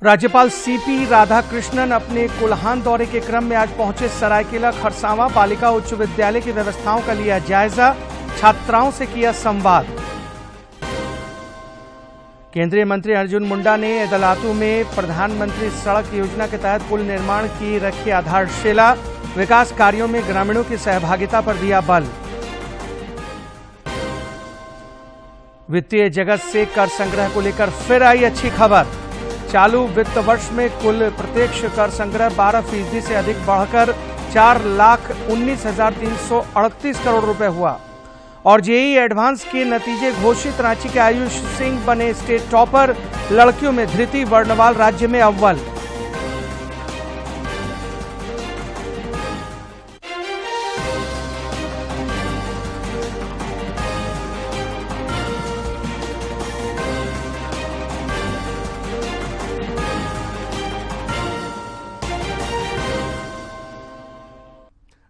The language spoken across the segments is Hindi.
राज्यपाल सीपी राधाकृष्णन अपने कोल्हान दौरे के क्रम में आज पहुंचे सरायकेला खरसावां बालिका उच्च विद्यालय की व्यवस्थाओं का लिया जायजा, छात्राओं से किया संवाद। केंद्रीय मंत्री अर्जुन मुंडा ने एदलातू में प्रधानमंत्री सड़क योजना के तहत पुल निर्माण की रखी आधारशिला, विकास कार्यों में ग्रामीणों की सहभागिता पर दिया बल। वित्तीय जगत से कर संग्रह को लेकर फिर आई अच्छी खबर। चालू वित्त वर्ष में कुल प्रत्यक्ष कर संग्रह 12% से अधिक बढ़कर 4,19,338 करोड़ रुपए हुआ। और जेईई एडवांस के नतीजे घोषित, रांची के आयुष सिंह बने स्टेट टॉपर, लड़कियों में धृति वर्णवाल राज्य में अव्वल।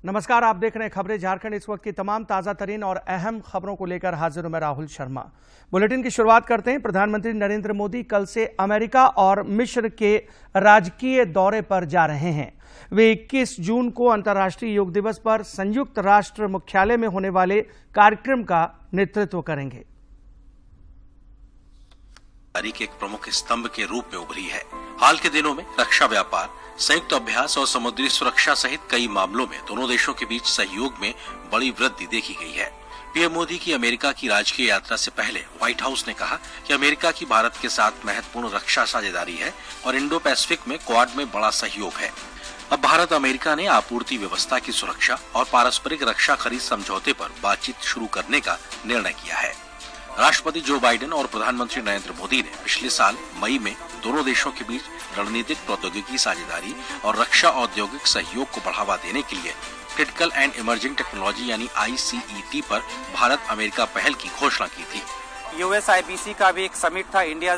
नमस्कार, आप देख रहे हैं खबरें झारखंड। इस वक्त की तमाम ताजा तरीन और अहम खबरों को लेकर हाजिर हूं मैं राहुल शर्मा। बुलेटिन की शुरुआत करते हैं। प्रधानमंत्री नरेंद्र मोदी कल से अमेरिका और मिस्र के राजकीय दौरे पर जा रहे हैं। वे 21 जून को अंतर्राष्ट्रीय योग दिवस पर संयुक्त राष्ट्र मुख्यालय में होने वाले कार्यक्रम का नेतृत्व करेंगे। के एक प्रमुख स्तंभ के रूप में उभरी है। हाल के दिनों में रक्षा व्यापार, संयुक्त अभ्यास और समुद्री सुरक्षा सहित कई मामलों में दोनों देशों के बीच सहयोग में बड़ी वृद्धि देखी गई है। पीएम मोदी की अमेरिका की राजकीय यात्रा से पहले व्हाइट हाउस ने कहा कि अमेरिका की भारत के साथ महत्वपूर्ण रक्षा साझेदारी है और इंडो पैसिफिक में क्वाड में बड़ा सहयोग है। अब भारत अमेरिका ने आपूर्ति व्यवस्था की सुरक्षा और पारस्परिक रक्षा खरीद समझौते पर बातचीत शुरू करने का निर्णय किया है। राष्ट्रपति जो बाइडेन और प्रधानमंत्री नरेंद्र मोदी ने पिछले साल मई में दोनों देशों के बीच रणनीतिक प्रौद्योगिकी साझेदारी और रक्षा औद्योगिक सहयोग को बढ़ावा देने के लिए क्रिटिकल एंड इमर्जिंग टेक्नोलॉजी यानी ICET पर भारत अमेरिका पहल की घोषणा की थी। USIBC का भी एक समिट था, इंडिया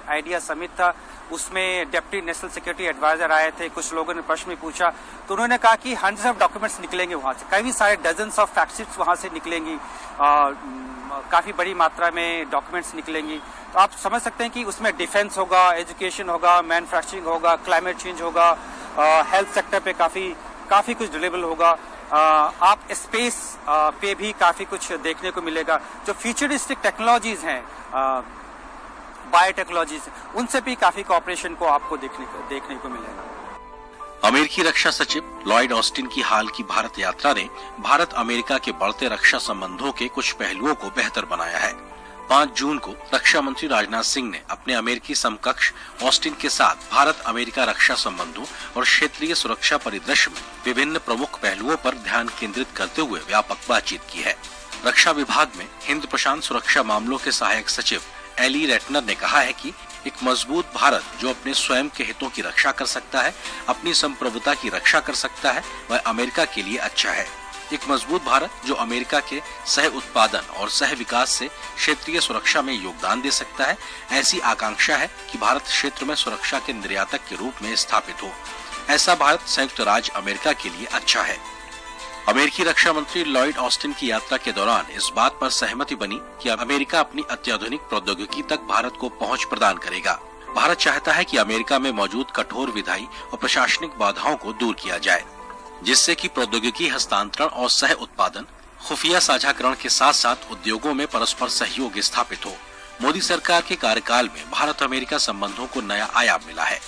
आइडिया समिट था। उसमें डिप्टी नेशनल सिक्योरिटी एडवाइजर आए थे। कुछ लोगों ने प्रश्न में पूछा तो उन्होंने कहा कि हंड्रेड्स ऑफ डॉक्यूमेंट्स निकलेंगे वहां से, कई सारे डजन्स ऑफ फैक्ट शीट्स वहां से निकलेंगी, काफी बड़ी मात्रा में डॉक्यूमेंट्स निकलेंगी। तो आप समझ सकते हैं कि उसमें डिफेंस होगा, एजुकेशन होगा, मैन्युफैक्चरिंग होगा, क्लाइमेट चेंज होगा, हेल्थ सेक्टर पे काफी कुछ डिलीवरेबल होगा। आप स्पेस पे भी काफी कुछ देखने को मिलेगा। जो फ्यूचरिस्टिक टेक्नोलॉजीज हैं, बायोटेक्नोलॉजीज, उनसे भी काफी कॉपरेशन को आपको देखने को मिलेगा। अमेरिकी रक्षा सचिव लॉयड ऑस्टिन की हाल की भारत यात्रा ने भारत अमेरिका के बढ़ते रक्षा संबंधों के कुछ पहलुओं को बेहतर बनाया है। 5 जून को रक्षा मंत्री राजनाथ सिंह ने अपने अमेरिकी समकक्ष ऑस्टिन के साथ भारत अमेरिका रक्षा संबंधों और क्षेत्रीय सुरक्षा परिदृश्य में विभिन्न प्रमुख पहलुओं पर ध्यान केंद्रित करते हुए व्यापक बातचीत की है। रक्षा विभाग में हिंद प्रशांत सुरक्षा मामलों के सहायक सचिव एली रेटनर ने कहा है कि एक मजबूत भारत जो अपने स्वयं के हितों की रक्षा कर सकता है, अपनी संप्रभुता की रक्षा कर सकता है, वह अमेरिका के लिए अच्छा है। एक मजबूत भारत जो अमेरिका के सह उत्पादन और सह विकास से क्षेत्रीय सुरक्षा में योगदान दे सकता है। ऐसी आकांक्षा है कि भारत क्षेत्र में सुरक्षा के निर्यातक के रूप में स्थापित हो। ऐसा भारत संयुक्त राज्य अमेरिका के लिए अच्छा है। अमेरिकी रक्षा मंत्री लॉयड ऑस्टिन की यात्रा के दौरान इस बात पर सहमति बनी कि अमेरिका अपनी अत्याधुनिक प्रौद्योगिकी तक भारत को पहुंच प्रदान करेगा। भारत चाहता है कि अमेरिका में मौजूद कठोर विधायी और प्रशासनिक बाधाओं को दूर किया जाए, जिससे कि प्रौद्योगिकी हस्तांतरण और सह उत्पादन, खुफिया साझाकरण के साथ साथ उद्योगों में परस्पर सहयोग स्थापित हो। मोदी सरकार के कार्यकाल में भारत अमेरिका संबंधों को नया आयाम मिला है।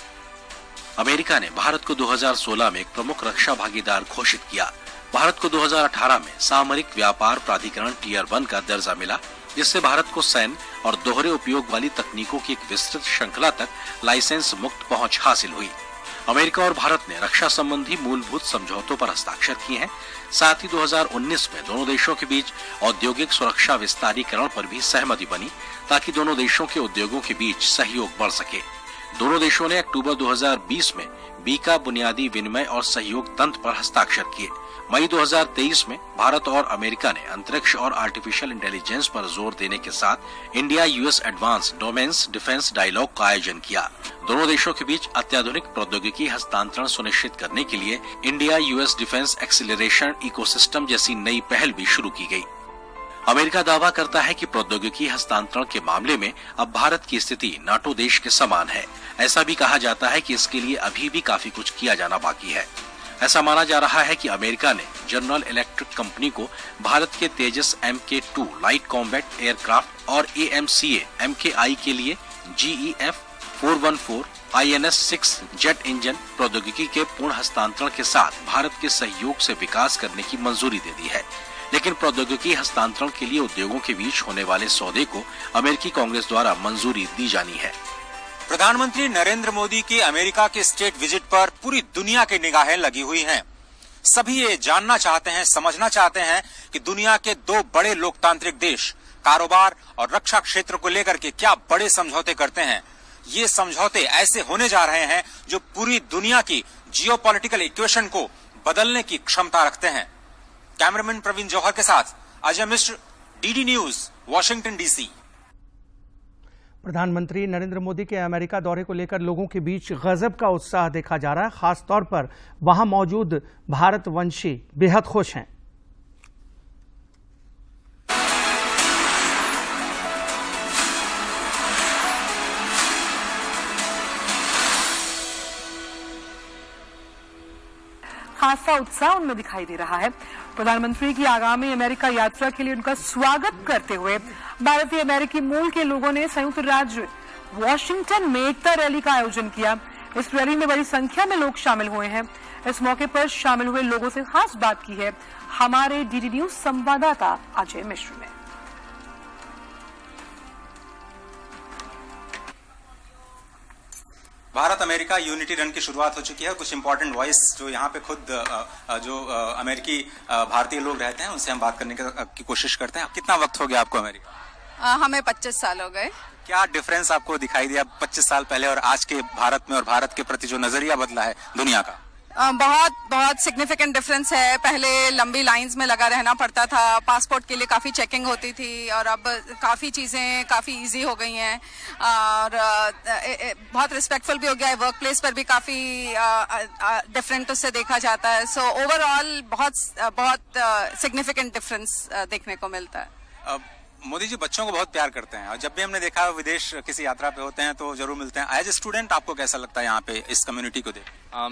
अमेरिका ने भारत को 2016 में एक प्रमुख रक्षा भागीदार घोषित किया। भारत को 2018 में सामरिक व्यापार प्राधिकरण Tier 1 का दर्जा मिला, जिससे भारत को सैन्य और दोहरे उपयोग वाली तकनीकों की एक विस्तृत श्रृंखला तक लाइसेंस मुक्त पहुंच हासिल हुई। अमेरिका और भारत ने रक्षा संबंधी मूलभूत समझौतों पर हस्ताक्षर किए हैं। साथ ही 2019 में दोनों देशों के बीच औद्योगिक सुरक्षा विस्तारीकरण पर भी सहमति बनी, ताकि दोनों देशों के उद्योगों के बीच सहयोग बढ़ सके। दोनों देशों ने अक्टूबर 2020 में बीका बुनियादी विनिमय और सहयोग तंत्र पर हस्ताक्षर किए। मई 2023 में भारत और अमेरिका ने अंतरिक्ष और आर्टिफिशियल इंटेलिजेंस पर जोर देने के साथ India US advance domains defence dialogue का आयोजन किया। दोनों देशों के बीच अत्याधुनिक प्रौद्योगिकी हस्तांतरण सुनिश्चित करने के लिए India US defence acceleration ecosystem जैसी नई पहल भी शुरू की गई। अमेरिका दावा करता है कि प्रौद्योगिकी हस्तांतरण के मामले में अब भारत की स्थिति नाटो देश के समान है। ऐसा भी कहा जाता है कि इसके लिए अभी भी काफी कुछ किया जाना बाकी है। ऐसा माना जा रहा है कि अमेरिका ने जनरल इलेक्ट्रिक कंपनी को भारत के तेजस MK2 लाइट कॉम्बैट एयरक्राफ्ट और AMCA MKI के लिए GEF 414 INS-6 जेट इंजन प्रौद्योगिकी के पूर्ण हस्तांतरण के साथ भारत के सहयोग से विकास करने की मंजूरी दे दी है। लेकिन प्रौद्योगिकी हस्तांतरण के लिए उद्योगों के बीच होने वाले सौदे को अमेरिकी कांग्रेस द्वारा मंजूरी दी जानी है। प्रधानमंत्री नरेंद्र मोदी के अमेरिका के स्टेट विजिट पर पूरी दुनिया की निगाहें लगी हुई हैं। सभी ये जानना चाहते हैं, समझना चाहते हैं कि दुनिया के दो बड़े लोकतांत्रिक देश कारोबार और रक्षा क्षेत्र को लेकर के क्या बड़े समझौते करते हैं। ये समझौते ऐसे होने जा रहे हैं जो पूरी दुनिया की जियोपॉलिटिकल इक्वेशन को बदलने की क्षमता रखते हैं। कैमरामैन प्रवीण जौहर के साथ Ajay Mishra, DD news, Washington DC। प्रधानमंत्री नरेंद्र मोदी के अमेरिका दौरे को लेकर लोगों के बीच गजब का उत्साह देखा जा रहा है। खास तौर पर वहां मौजूद भारतवंशी बेहद खुश हैं। खासा उत्साह उनमें दिखाई दे रहा है। प्रधानमंत्री की आगामी अमेरिका यात्रा के लिए उनका स्वागत करते हुए भारतीय अमेरिकी मूल के लोगों ने संयुक्त राज्य वॉशिंगटन में एकता रैली का आयोजन किया। इस रैली में बड़ी संख्या में लोग शामिल हुए हैं। इस मौके पर शामिल हुए लोगों से खास बात की है हमारे DD न्यूज संवाददाता अजय मिश्र ने। भारत अमेरिका यूनिटी रन की शुरुआत हो चुकी है। कुछ इंपॉर्टेंट वॉइस जो यहाँ पे खुद अमेरिकी भारतीय लोग रहते हैं उनसे हम बात करने की कोशिश करते हैं। कितना वक्त हो गया आपको अमेरिका? हमें 25 साल हो गए। क्या डिफरेंस आपको दिखाई दिया 25 साल पहले और आज के भारत में और भारत के प्रति जो नजरिया बदला है दुनिया का? बहुत सिग्निफिकेंट डिफरेंस है। पहले लंबी लाइंस में लगा रहना पड़ता था, पासपोर्ट के लिए काफ़ी चेकिंग होती थी और अब काफ़ी चीज़ें काफ़ी इजी हो गई हैं और बहुत रिस्पेक्टफुल भी हो गया है। वर्क प्लेस पर भी काफ़ी डिफरेंट उससे देखा जाता है। सो ओवरऑल बहुत सिग्निफिकेंट डिफरेंस देखने को मिलता है। मोदी जी बच्चों को बहुत प्यार करते हैं और जब भी हमने देखा विदेश किसी यात्रा पे होते हैं तो जरूर मिलते हैं। एज ए स्टूडेंट आपको कैसा लगता है यहाँ पे इस कम्युनिटी को देख?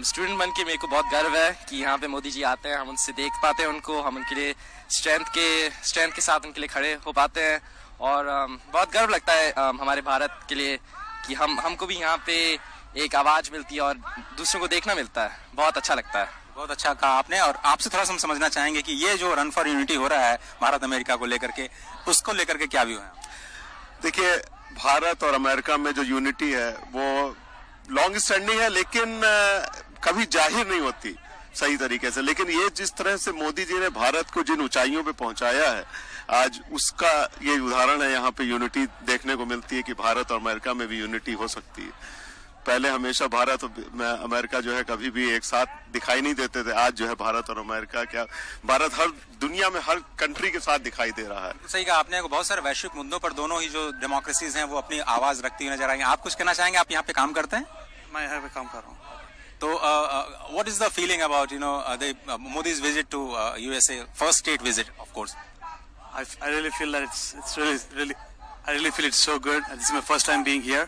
स्टूडेंट बन के मेरे को बहुत गर्व है कि यहाँ पे मोदी जी आते हैं, हम उनसे देख पाते हैं उनको, हम उनके लिए स्ट्रेंथ के साथ उनके लिए खड़े हो पाते हैं और बहुत गर्व लगता है हमारे भारत के लिए कि हमको भी यहाँ पे एक आवाज मिलती है और दूसरों को देखना मिलता है। बहुत अच्छा लगता है। बहुत अच्छा कहा आपने। और आपसे थोड़ा सा हम समझना चाहेंगे कि ये जो रन फॉर यूनिटी हो रहा है भारत अमेरिका को लेकर के, उसको लेकर के क्या व्यू है? देखिए, भारत और अमेरिका में जो यूनिटी है वो लॉन्ग स्टैंडिंग है लेकिन कभी जाहिर नहीं होती सही तरीके से। लेकिन ये जिस तरह से मोदी जी ने भारत को जिन ऊंचाइयों पे पहुंचाया है आज, उसका ये उदाहरण है। यहाँ पे यूनिटी देखने को मिलती है कि भारत और अमेरिका में भी यूनिटी हो सकती है। पहले हमेशा भारत और अमेरिका जो है कभी भी एक साथ दिखाई नहीं देते थे। आज जो है भारत और अमेरिका, क्या भारत हर दुनिया में हर कंट्री के साथ दिखाई दे रहा है। सही कहा आपने। बहुत सारे वैश्विक मुद्दों पर दोनों ही जो डेमोक्रेसीज हैं वो अपनी आवाज रखती हुई नजर आएंगे। आप कुछ कहना चाहेंगे? आप यहाँ पे काम करते हैं? मैं यहाँ पे काम कर रहा हूँ। तो what is the feeling about Modi's visit to USA, first state visit of course? I really feel that it's really I really feel it's so good. This is my first time being here.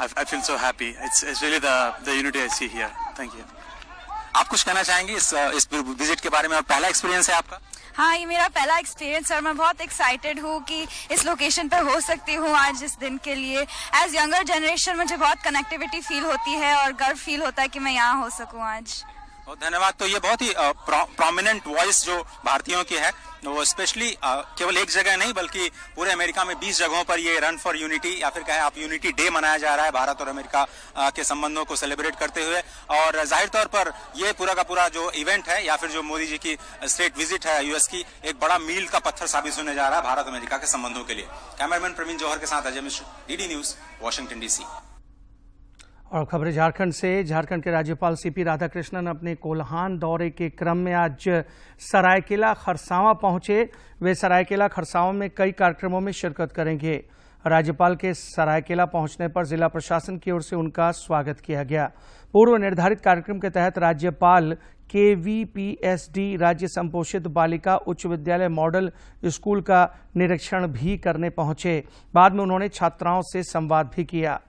I feel so happy. It's really the unity I see here. Thank you. आप कुछ कहना चाहेंगे इस विजिट के बारे में? और पहला एक्सपीरियंस है आपका? हाँ, ये मेरा पहला एक्सपीरियंस और मैं बहुत एक्साइटेड हूँ कि इस लोकेशन पर हो सकती हूँ आज इस दिन के लिए। एज यंगर जनरेशन मुझे बहुत कनेक्टिविटी फील होती है और गर्व फील होता है कि मैं यहाँ हो सकूँ आज। बहुत धन्यवाद। तो ये बहुत ही प्रोमिनेंट वॉइस जो भारतीयों की है, वो स्पेशली केवल एक जगह नहीं बल्कि पूरे अमेरिका में 20 जगहों पर ये रन फॉर यूनिटी या फिर कहें आप यूनिटी डे मनाया जा रहा है भारत और अमेरिका के संबंधों को सेलिब्रेट करते हुए। और जाहिर तौर पर ये पूरा का पूरा जो इवेंट है या फिर जो मोदी जी की स्टेट विजिट है US की, एक बड़ा मील का पत्थर साबित होने जा रहा है भारत अमेरिका के संबंधों के लिए। कैमरामैन प्रवीण जौहर के साथ Ajay Mishra, DD news, Washington DC। और खबरें झारखंड से। झारखंड के राज्यपाल CP राधाकृष्णन अपने कोल्हान दौरे के क्रम में आज सरायकेला खरसावां पहुंचे। वे सरायकेला खरसावां में कई कार्यक्रमों में शिरकत करेंगे। राज्यपाल के सरायकेला पहुंचने पर जिला प्रशासन की ओर से उनका स्वागत किया गया। पूर्व निर्धारित कार्यक्रम के तहत राज्यपाल KVPSD राज्य संपोषित बालिका उच्च विद्यालय मॉडल स्कूल का निरीक्षण भी करने पहुंचे। बाद में उन्होंने छात्राओं से संवाद भी किया।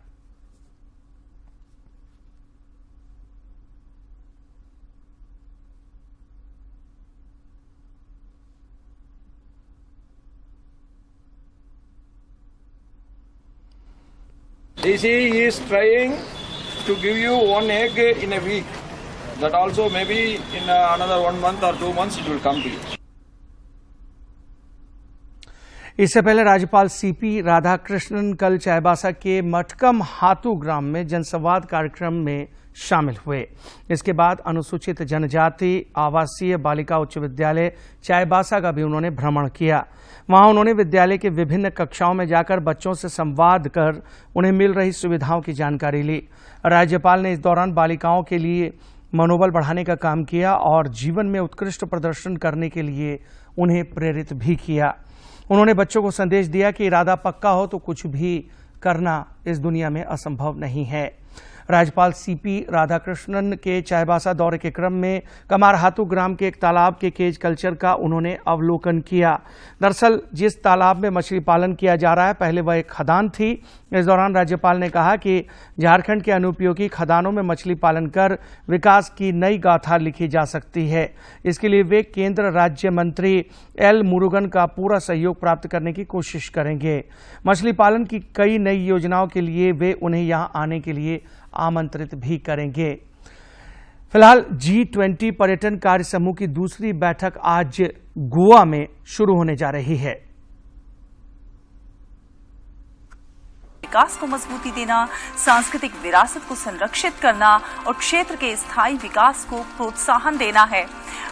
DC is trying to give you 1 egg in a week. That also maybe in another 1 month or 2 months it will come to you. इससे पहले राज्यपाल CP राधाकृष्णन कल चाईबासा के मटकम हाथू ग्राम में जनसंवाद कार्यक्रम में शामिल हुए। इसके बाद अनुसूचित जनजाति आवासीय बालिका उच्च विद्यालय चाईबासा का भी उन्होंने भ्रमण किया। वहां उन्होंने विद्यालय के विभिन्न कक्षाओं में जाकर बच्चों से संवाद कर उन्हें मिल रही सुविधाओं की जानकारी ली। राज्यपाल ने इस दौरान बालिकाओं के लिए मनोबल बढ़ाने का काम किया और जीवन में उत्कृष्ट प्रदर्शन करने के लिए उन्हें प्रेरित भी किया। उन्होंने बच्चों को संदेश दिया कि इरादा पक्का हो तो कुछ भी करना इस दुनिया में असंभव नहीं है। राज्यपाल CP राधाकृष्णन के चाईबासा दौरे के क्रम में कमारहातू ग्राम के एक तालाब के केज कल्चर का उन्होंने अवलोकन किया। दरअसल जिस तालाब में मछली पालन किया जा रहा है पहले वह एक खदान थी। इस दौरान राज्यपाल ने कहा कि झारखंड के अनुपयोगी खदानों में मछली पालन कर विकास की नई गाथा लिखी जा सकती है। इसके लिए वे केंद्र राज्य मंत्री L मुरुगन का पूरा सहयोग प्राप्त करने की कोशिश करेंगे। मछली पालन की कई नई योजनाओं के लिए वे उन्हें यहां आने के लिए आमंत्रित भी करेंगे। फिलहाल G20 पर्यटन कार्य समूह की दूसरी बैठक आज गोवा में शुरू होने जा रही है। विकास को मजबूती देना, सांस्कृतिक विरासत को संरक्षित करना और क्षेत्र के स्थायी विकास को प्रोत्साहन देना है।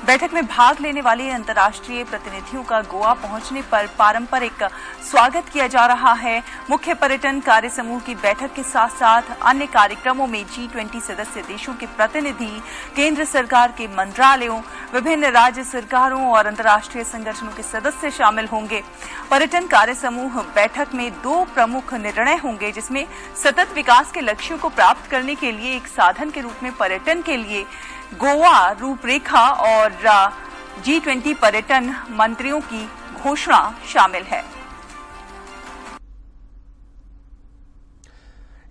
बैठक में भाग लेने वाले अंतर्राष्ट्रीय प्रतिनिधियों का गोवा पहुंचने पर पारंपरिक स्वागत किया जा रहा है। मुख्य पर्यटन कार्य समूह की बैठक के साथ साथ अन्य कार्यक्रमों में G20 सदस्य देशों के प्रतिनिधि, केंद्र सरकार के मंत्रालयों, विभिन्न राज्य सरकारों और अंतर्राष्ट्रीय संगठनों के सदस्य शामिल होंगे। पर्यटन कार्य समूह बैठक में 2 प्रमुख निर्णय होंगे, जिसमें सतत विकास के लक्ष्यों को प्राप्त करने के लिए एक साधन के रूप में पर्यटन के लिए गोवा रूपरेखा और G20 पर्यटन मंत्रियों की घोषणा शामिल है।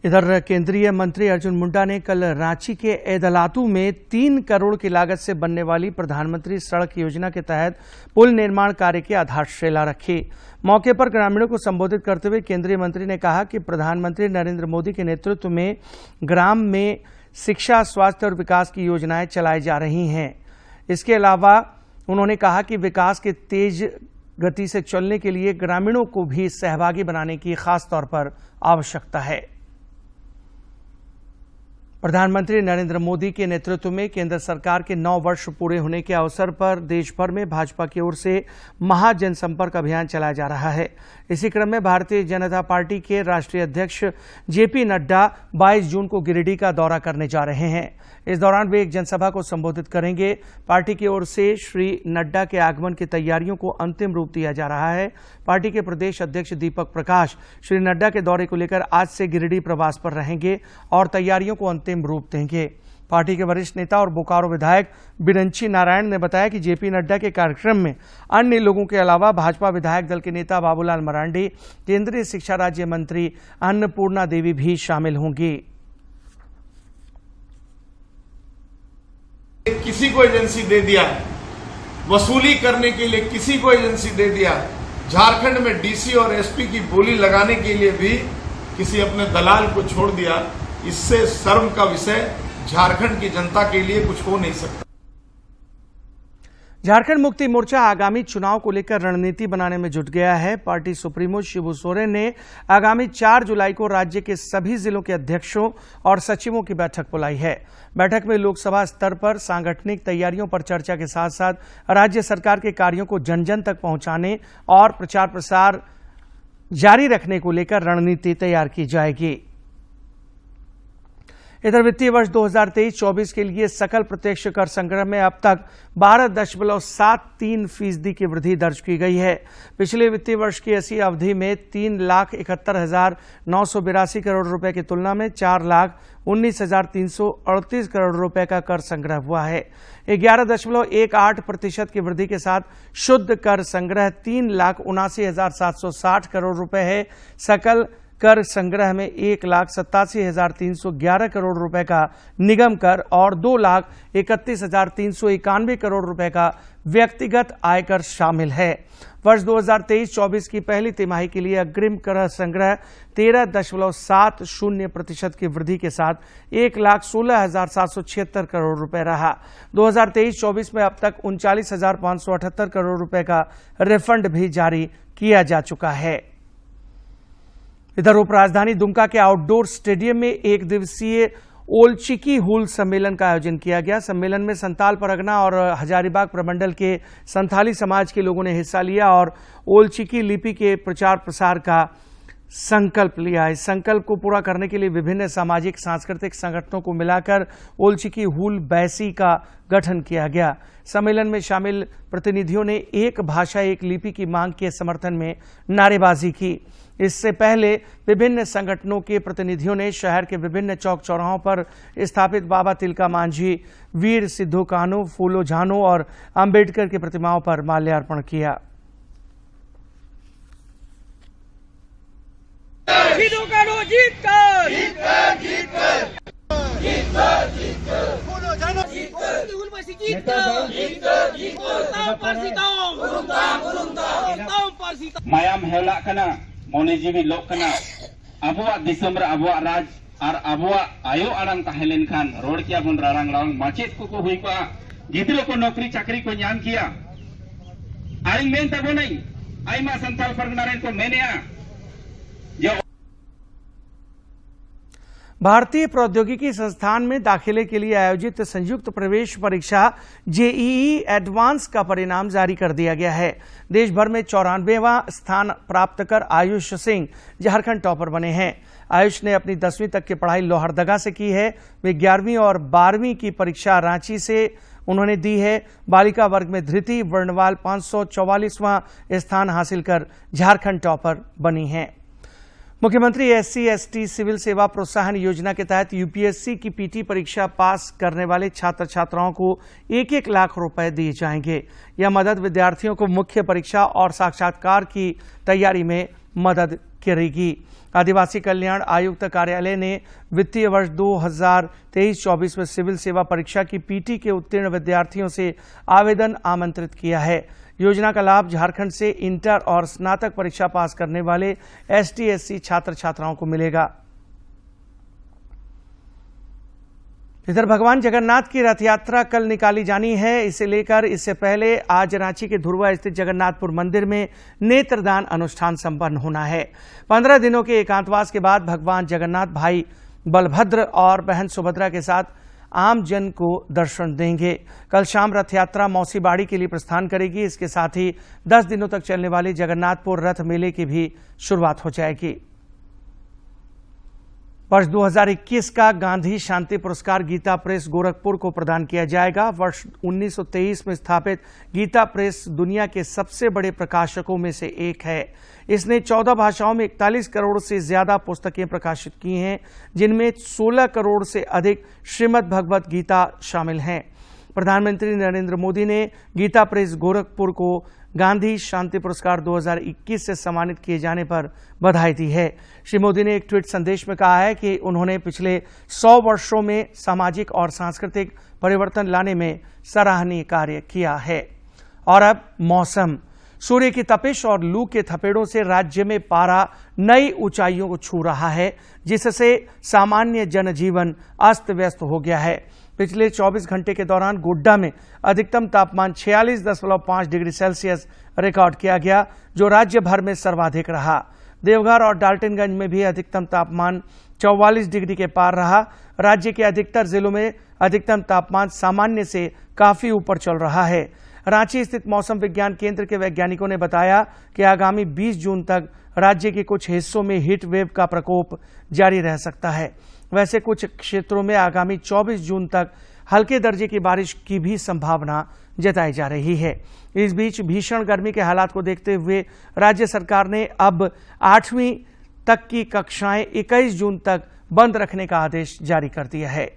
इधर केंद्रीय मंत्री अर्जुन मुंडा ने कल रांची के एदलातू में 3 करोड़ की लागत से बनने वाली प्रधानमंत्री सड़क योजना के तहत पुल निर्माण कार्य की आधारशिला रखी। मौके पर ग्रामीणों को संबोधित करते हुए केंद्रीय मंत्री ने कहा कि प्रधानमंत्री नरेंद्र मोदी के नेतृत्व में ग्राम में शिक्षा, स्वास्थ्य और विकास की योजनाएं चलाई जा रही हैं। इसके अलावा उन्होंने कहा कि विकास के तेज गति से चलने के लिए ग्रामीणों को भी सहभागी बनाने की खास तौर पर आवश्यकता है। प्रधानमंत्री नरेंद्र मोदी के नेतृत्व में केंद्र सरकार के 9 वर्ष पूरे होने के अवसर पर देश भर में भाजपा की ओर से महाजनसंपर्क अभियान चलाया जा रहा है। इसी क्रम में भारतीय जनता पार्टी के राष्ट्रीय अध्यक्ष JP नड्डा 22 जून को गिरिडीह का दौरा करने जा रहे हैं। इस दौरान वे एक जनसभा को संबोधित करेंगे। पार्टी की ओर से श्री नड्डा के आगमन की तैयारियों को अंतिम रूप दिया जा रहा है। पार्टी के प्रदेश अध्यक्ष दीपक प्रकाश श्री नड्डा के दौरे को लेकर आज से गिरिडीह प्रवास पर रहेंगे और तैयारियों को अंतिम रूप देंगे। पार्टी के वरिष्ठ नेता और बोकारो विधायक बिरंची नारायण ने बताया कि JP नड्डा के कार्यक्रम में अन्य लोगों के अलावा भाजपा विधायक दल के नेता बाबूलाल मरांडी, केंद्रीय शिक्षा राज्य मंत्री अन्नपूर्णा देवी भी शामिल होंगी। किसी को एजेंसी दे दिया, वसूली करने के लिए किसी को एजेंसी दे दिया, झारखंड में DC और SP की बोली लगाने के लिए भी किसी अपने दलाल को छोड़ दिया। इससे शर्म का विषय झारखंड की जनता के लिए कुछ हो नहीं सकता। झारखंड मुक्ति मोर्चा आगामी चुनाव को लेकर रणनीति बनाने में जुट गया है। पार्टी सुप्रीमो शिबू सोरेन ने आगामी 4 जुलाई को राज्य के सभी जिलों के अध्यक्षों और सचिवों की बैठक बुलाई है। बैठक में लोकसभा स्तर पर सांगठनिक तैयारियों पर चर्चा के साथ साथ राज्य सरकार के कार्यों को जन जन तक पहुंचाने और प्रचार प्रसार जारी रखने को लेकर रणनीति तैयार की जाएगी। इधर वित्तीय वर्ष 2023-24 के लिए सकल प्रत्यक्ष कर संग्रह में अब तक 12.73% की वृद्धि दर्ज की गई है। पिछले वित्तीय वर्ष की इसी अवधि में 3,71,982 करोड़ रुपए की तुलना में 4,19,338 करोड़ रुपए का कर संग्रह हुआ है। 11.18% की वृद्धि के साथ शुद्ध कर संग्रह 3,79,760 करोड़ रुपए है। सकल कर संग्रह में 1,87,311 करोड़ रुपए का निगम कर और 2,31,391 करोड़ रुपए का व्यक्तिगत आयकर शामिल है। वर्ष 2023-24 की पहली तिमाही के लिए अग्रिम कर संग्रह 13.70% की वृद्धि के साथ 1,16,776 करोड़ रुपए रहा। 2023-24 में अब तक 39,578 करोड़ रुपए का रिफंड भी जारी किया जा चुका है। इधर उपराजधानी दुमका के आउटडोर स्टेडियम में एक दिवसीय ओलचिकी हूल सम्मेलन का आयोजन किया गया। सम्मेलन में संताल परगना और हजारीबाग प्रमंडल के संथाली समाज के लोगों ने हिस्सा लिया और ओलचिकी लिपि के प्रचार प्रसार का संकल्प लिया। इस संकल्प को पूरा करने के लिए विभिन्न सामाजिक सांस्कृतिक संगठनों को मिलाकर ओलचिकी हूल बैसी का गठन किया गया। सम्मेलन में शामिल प्रतिनिधियों ने एक भाषा एक लिपि की मांग के समर्थन में नारेबाजी की। इससे पहले विभिन्न संगठनों के प्रतिनिधियों ने शहर के विभिन्न चौक चौराहों पर स्थापित बाबा तिलका मांझी, वीर सिद्धू कान्हू, फूलो झानो और अंबेडकर की प्रतिमाओं पर माल्यार्पण किया। मायाम हेला कना मनेजीवी लोक कना अबुआ दिसम रे अबुआ राज और अबुआ आयो आड़ांग ताहेलेन खान रोड किया बन रारांग रांग माचेत को हुई को गिद्रो को नौकरी चाकरी को ᱧᱟᱢ किया आइंग मेन तबो नहीं आइमा संथाल परगना रेन को मेनेया जो भारतीय प्रौद्योगिकी संस्थान में दाखिले के लिए आयोजित संयुक्त प्रवेश परीक्षा जेईई एडवांस का परिणाम जारी कर दिया गया है। देश भर में 94वां स्थान प्राप्त कर आयुष सिंह झारखंड टॉपर बने हैं। आयुष ने अपनी 10वीं तक की पढ़ाई लोहरदगा से की है। वे 11वीं और 12वीं की परीक्षा रांची से उन्होंने दी है। बालिका वर्ग में धृति वर्णवाल 544वां स्थान हासिल कर झारखंड टॉपर बनी हैं। मुख्यमंत्री SC/ST सिविल सेवा प्रोत्साहन योजना के तहत यूपीएससी की पीटी परीक्षा पास करने वाले छात्र छात्राओं को 1-1 लाख रुपए दिए जाएंगे। यह मदद विद्यार्थियों को मुख्य परीक्षा और साक्षात्कार की तैयारी में मदद करेगी। आदिवासी कल्याण आयुक्त कार्यालय ने वित्तीय वर्ष 2023-24 में सिविल सेवा परीक्षा की पीटी के उत्तीर्ण विद्यार्थियों से आवेदन आमंत्रित किया है। योजना का लाभ झारखंड से इंटर और स्नातक परीक्षा पास करने वाले ST/SC छात्र छात्राओं को मिलेगा। इधर भगवान जगन्नाथ की रथ यात्रा कल निकाली जानी है। इसे लेकर इससे पहले आज रांची के धुर्वा स्थित जगन्नाथपुर मंदिर में नेत्रदान अनुष्ठान संपन्न होना है। 15 दिनों के एकांतवास के बाद भगवान जगन्नाथ भाई बलभद्र और बहन सुभद्रा के साथ आम जन को दर्शन देंगे। कल शाम रथ यात्रा मौसी बाड़ी के लिए प्रस्थान करेगी। इसके साथ ही 10 दिनों तक चलने वाली जगन्नाथपुर रथ मेले की भी शुरुआत हो जाएगी। वर्ष 2021 का गांधी शांति पुरस्कार गीता प्रेस गोरखपुर को प्रदान किया जाएगा। वर्ष 1923 में स्थापित गीता प्रेस दुनिया के सबसे बड़े प्रकाशकों में से एक है। इसने 14 भाषाओं में 41 करोड़ से ज्यादा पुस्तकें प्रकाशित की हैं, जिनमें 16 करोड़ से अधिक श्रीमद् भगवत गीता शामिल हैं। प्रधानमंत्री नरेंद्र मोदी ने गीता प्रेस गोरखपुर को गांधी शांति पुरस्कार 2021 से सम्मानित किए जाने पर बधाई दी है। श्री मोदी ने एक ट्वीट संदेश में कहा है कि उन्होंने पिछले 100 वर्षों में सामाजिक और सांस्कृतिक परिवर्तन लाने में सराहनीय कार्य किया है। और अब मौसम। सूर्य की तपिश और लू के थपेड़ों से राज्य में पारा नई ऊंचाइयों को छू रहा है, जिससे सामान्य जनजीवन अस्त व्यस्त हो गया है। पिछले 24 घंटे के दौरान गोड्डा में अधिकतम तापमान 46.5 डिग्री सेल्सियस रिकॉर्ड किया गया, जो राज्य भर में सर्वाधिक रहा। देवघर और डाल्टनगंज में भी अधिकतम तापमान 44 डिग्री के पार रहा। राज्य के अधिकतर जिलों में अधिकतम तापमान सामान्य से काफी ऊपर चल रहा है। रांची स्थित मौसम विज्ञान केंद्र के वैज्ञानिकों ने बताया कि आगामी 20 जून तक राज्य के कुछ हिस्सों में हीट वेव का प्रकोप जारी रह सकता है। वैसे कुछ क्षेत्रों में आगामी 24 जून तक हल्के दर्जे की बारिश की भी संभावना जताई जा रही है। इस बीच भीषण गर्मी के हालात को देखते हुए राज्य सरकार ने अब 8वीं तक की कक्षाएं 21 जून तक बंद रखने का आदेश जारी कर दिया है।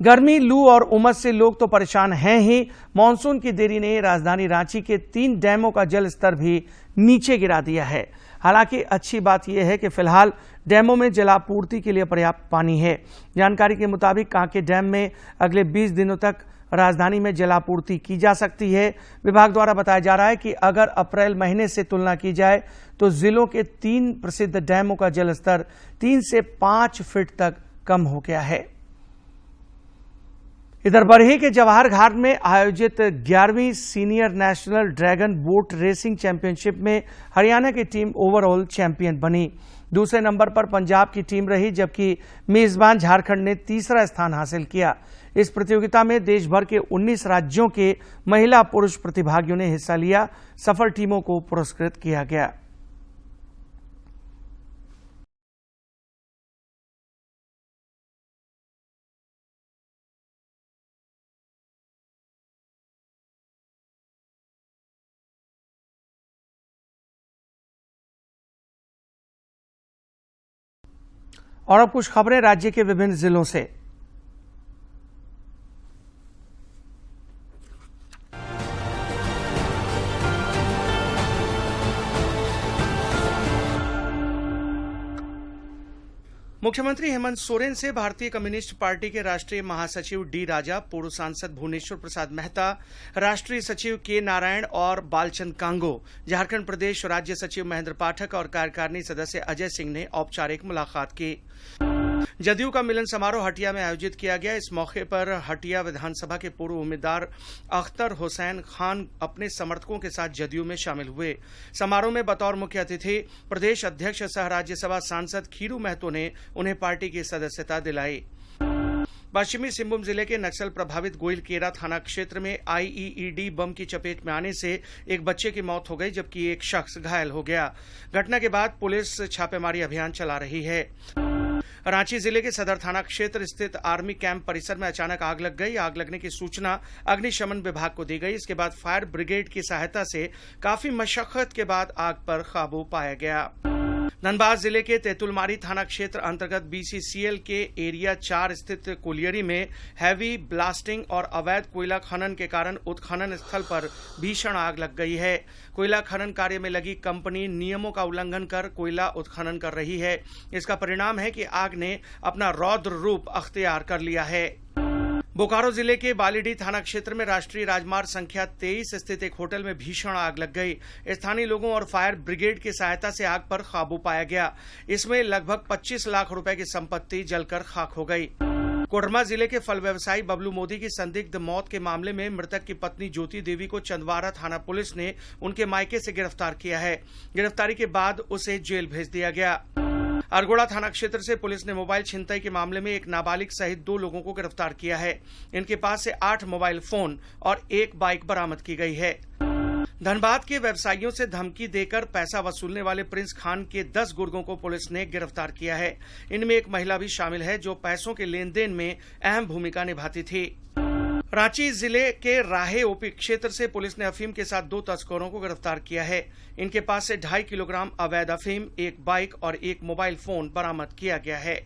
गर्मी, लू और उमस से लोग तो परेशान हैं ही, मानसून की देरी ने राजधानी रांची के 3 डैमों का जल स्तर भी नीचे गिरा दिया है। हालांकि अच्छी बात यह है कि फिलहाल डैमों में जलापूर्ति के लिए पर्याप्त पानी है। जानकारी के मुताबिक कांके डैम में अगले 20 दिनों तक राजधानी में जलापूर्ति की जा सकती है। विभाग द्वारा बताया जा रहा है कि अगर अप्रैल महीने से तुलना की जाए तो जिलों के 3 प्रसिद्ध डैमों का जलस्तर 3 से 5 फीट तक कम हो गया है। इधर बरही के जवाहर घाट में आयोजित 11वीं senior national dragon boat racing championship में हरियाणा की टीम ओवरऑल चैंपियन बनी। दूसरे नंबर पर पंजाब की टीम रही, जबकि मेजबान झारखंड ने तीसरा स्थान हासिल किया। इस प्रतियोगिता में देश भर के 19 राज्यों के महिला पुरुष प्रतिभागियों ने हिस्सा लिया। सफल टीमों को पुरस्कृत किया गया। और अब कुछ खबरें राज्य के विभिन्न जिलों से। मुख्यमंत्री हेमंत सोरेन से भारतीय कम्युनिस्ट पार्टी के राष्ट्रीय महासचिव डी राजा, पूर्व सांसद भुवनेश्वर प्रसाद मेहता, राष्ट्रीय सचिव के नारायण और बालचंद कांगो, झारखंड प्रदेश राज्य सचिव महेंद्र पाठक और कार्यकारिणी सदस्य अजय सिंह ने औपचारिक मुलाकात की। जदयू का मिलन समारोह हटिया में आयोजित किया गया। इस मौके पर हटिया विधानसभा के पूर्व उम्मीदवार अख्तर हुसैन खान अपने समर्थकों के साथ जदयू में शामिल हुए। समारोह में बतौर मुख्य अतिथि प्रदेश अध्यक्ष सह राज्यसभा सांसद खीरू महतो ने उन्हें पार्टी की सदस्यता दिलाई। पश्चिमी सिंहभूम जिले के नक्सल प्रभावित गोइलकेरा थाना क्षेत्र में आईईडी बम की चपेट में आने से एक बच्चे की मौत हो गई, जबकि एक शख्स घायल हो गया। घटना के बाद पुलिस छापेमारी अभियान चला रही है। रांची जिले के सदर थाना क्षेत्र स्थित आर्मी कैंप परिसर में अचानक आग लग गई। आग लगने की सूचना अग्निशमन विभाग को दी गई। इसके बाद फायर ब्रिगेड की सहायता से काफी मशक्कत के बाद आग पर काबू पाया गया। धनबाद जिले के तेतुलमारी थाना क्षेत्र अंतर्गत बीसीसीएल के एरिया 4 स्थित कोलियरी में हैवी ब्लास्टिंग और अवैध कोयला खनन के कारण उत्खनन स्थल पर भीषण आग लग गई है। कोयला खनन कार्य में लगी कंपनी नियमों का उल्लंघन कर कोयला उत्खनन कर रही है। इसका परिणाम है कि आग ने अपना रौद्र रूप अख्तियार कर लिया है। बोकारो जिले के बालीडीह थाना क्षेत्र में राष्ट्रीय राजमार्ग संख्या 23 स्थित एक होटल में भीषण आग लग गई। स्थानीय लोगों और फायर ब्रिगेड की सहायता से आग पर काबू पाया गया। इसमें लगभग 25 लाख रुपए की संपत्ति जलकर खाक हो गई। कोडरमा जिले के फल व्यवसायी बबलू मोदी की संदिग्ध मौत के मामले में मृतक की पत्नी ज्योति देवी को चंदवारा थाना पुलिस ने उनके मायके से गिरफ्तार किया है। गिरफ्तारी के बाद उसे जेल भेज दिया गया। अरगोड़ा थाना क्षेत्र से पुलिस ने मोबाइल छिनतई के मामले में एक नाबालिग सहित 2 लोगों को गिरफ्तार किया है। इनके पास से 8 मोबाइल फोन और 1 बाइक बरामद की गई है। धनबाद के व्यवसायियों से धमकी देकर पैसा वसूलने वाले प्रिंस खान के 10 गुर्गों को पुलिस ने गिरफ्तार किया है। इनमें एक महिला भी शामिल है जो पैसों के लेन देन में अहम भूमिका निभाती थी। रांची जिले के राहे ओपी क्षेत्र से पुलिस ने अफीम के साथ 2 तस्करों को गिरफ्तार किया है। इनके पास से 2.5 किलोग्राम अवैध अफीम, 1 बाइक और 1 मोबाइल फोन बरामद किया गया है।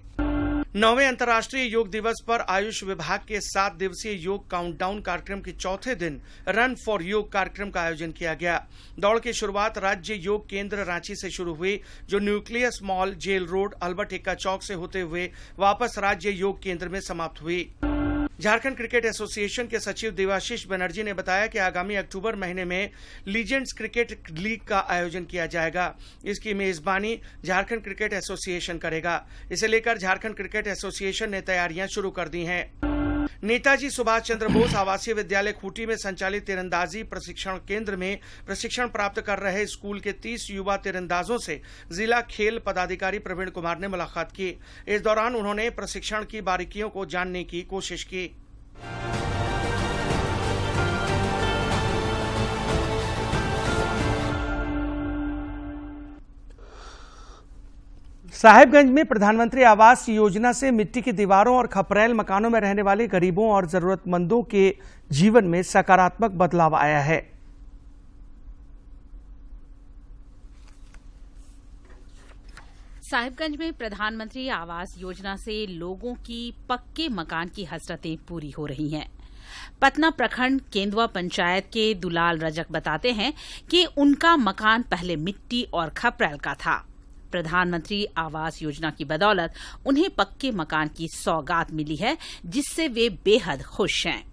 9वें अंतर्राष्ट्रीय योग दिवस पर आयुष विभाग के 7 दिवसीय योग काउंटडाउन कार्यक्रम के चौथे दिन रन फॉर योग कार्यक्रम का आयोजन किया गया। दौड़ की शुरुआत राज्य योग केंद्र रांची से शुरू हुई, जो Nucleus Mall, Jail Road, Albert Ekka Chowk से होते हुए वापस राज्य योग केंद्र में समाप्त हुई। झारखंड क्रिकेट एसोसिएशन के सचिव देवाशीष बनर्जी ने बताया कि आगामी अक्टूबर महीने में लीजेंड्स क्रिकेट लीग का आयोजन किया जाएगा। इसकी मेजबानी झारखंड क्रिकेट एसोसिएशन करेगा। इसे लेकर झारखंड क्रिकेट एसोसिएशन ने तैयारियां शुरू कर दी हैं। नेताजी सुभाष चंद्र बोस आवासीय विद्यालय खूंटी में संचालित तीरंदाजी प्रशिक्षण केंद्र में प्रशिक्षण प्राप्त कर रहे स्कूल के 30 युवा तीरंदाजों से जिला खेल पदाधिकारी प्रवीण कुमार ने मुलाकात की। इस दौरान उन्होंने प्रशिक्षण की बारीकियों को जानने की कोशिश की। साहिबगंज में प्रधानमंत्री आवास योजना से मिट्टी की दीवारों और खपरेल मकानों में रहने वाले गरीबों और जरूरतमंदों के जीवन में सकारात्मक बदलाव आया है। साहिबगंज में प्रधानमंत्री आवास योजना से लोगों की पक्के मकान की हसरतें पूरी हो रही हैं। पतना प्रखंड केंदुआ पंचायत के दुलाल रजक बताते हैं कि उनका मकान पहले मिट्टी और खपरेल का था। प्रधानमंत्री आवास योजना की बदौलत उन्हें पक्के मकान की सौगात मिली है, जिससे वे बेहद खुश हैं।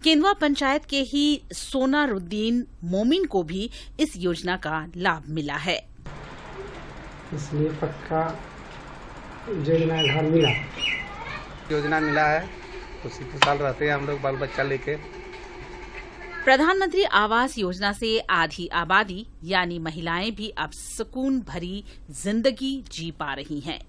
केंदुआ पंचायत के ही सोनारुद्दीन मोमिन को भी इस योजना का लाभ मिला है। इसलिए पक्का योजना मिला है, उसी के साल रहते हैं हम लोग बाल बच्चा लेके। प्रधानमंत्री आवास योजना से आधी आबादी यानी महिलाएं भी अब सुकून भरी जिंदगी जी पा रही हैं।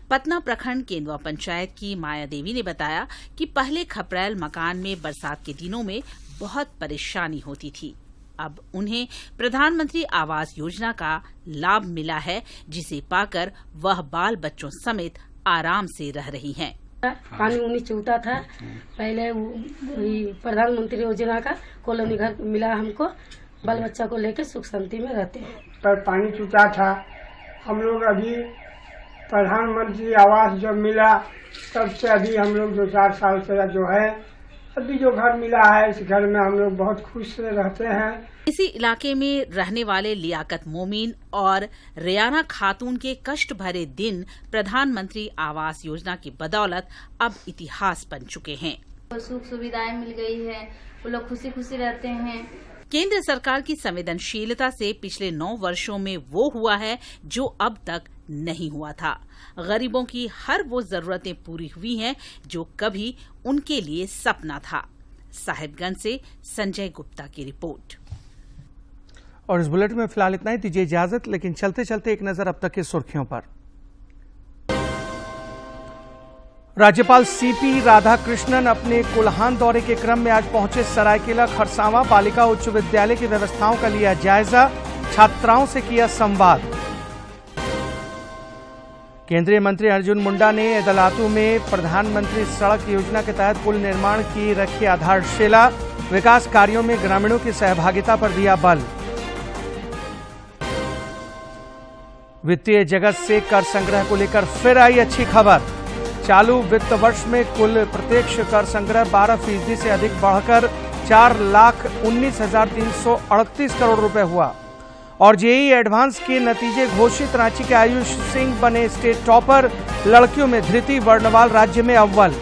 पतना प्रखंड केंदुआ पंचायत की माया देवी ने बताया कि पहले खपरेल मकान में बरसात के दिनों में बहुत परेशानी होती थी। अब उन्हें प्रधानमंत्री आवास योजना का लाभ मिला है, जिसे पाकर वह बाल बच्चों समेत आराम से रह रही हैं। पानी उनी चूटा था, पहले प्रधानमंत्री योजना का कॉलोनी घर मिला हमको, बाल बच्चा को लेकर सुख शांति में रहते हैं। पर पानी चूटा था, हम लोग अभी प्रधानमंत्री आवास जब मिला तब से अभी हम लोग 2-4 साल से जो है अभी जो घर मिला है, इस घर में हम लोग बहुत खुश से रहते हैं। इसी इलाके में रहने वाले लियाकत मोमीन और रियाना खातून के कष्ट भरे दिन प्रधानमंत्री आवास योजना की बदौलत अब इतिहास बन चुके हैं। सुख सुविधाएं मिल गई है, वो लोग खुशी खुशी रहते हैं। केंद्र सरकार की संवेदनशीलता से पिछले 9 वर्षों में वो हुआ है जो अब तक नहीं हुआ था। गरीबों की हर वो जरूरतें पूरी हुई हैं जो कभी उनके लिए सपना था। साहिबगंज से संजय गुप्ता की रिपोर्ट। और इस बुलेटिन में फिलहाल इतना ही, दीजिए इजाजत। लेकिन चलते चलते एक नजर अब तक की सुर्खियों पर। राज्यपाल सीपी राधाकृष्णन अपने कुल्हान दौरे के क्रम में आज पहुंचे सरायकेला खरसावां बालिका उच्च विद्यालय की व्यवस्थाओं का लिया जायजा, छात्राओं से किया संवाद। केंद्रीय मंत्री अर्जुन मुंडा ने अदालतों में प्रधानमंत्री सड़क योजना के तहत पुल निर्माण की रखी आधारशिला, विकास कार्यों में ग्रामीणों की सहभागिता पर दिया बल। वित्तीय जगत से कर संग्रह को लेकर फिर आई अच्छी खबर। चालू वित्त वर्ष में कुल प्रत्यक्ष कर संग्रह 12% से अधिक बढ़कर 4,19,338 करोड़ रुपए हुआ। और जेईई एडवांस के नतीजे घोषित, रांची के आयुष सिंह बने स्टेट टॉपर, लड़कियों में धृति वर्णवाल राज्य में अव्वल।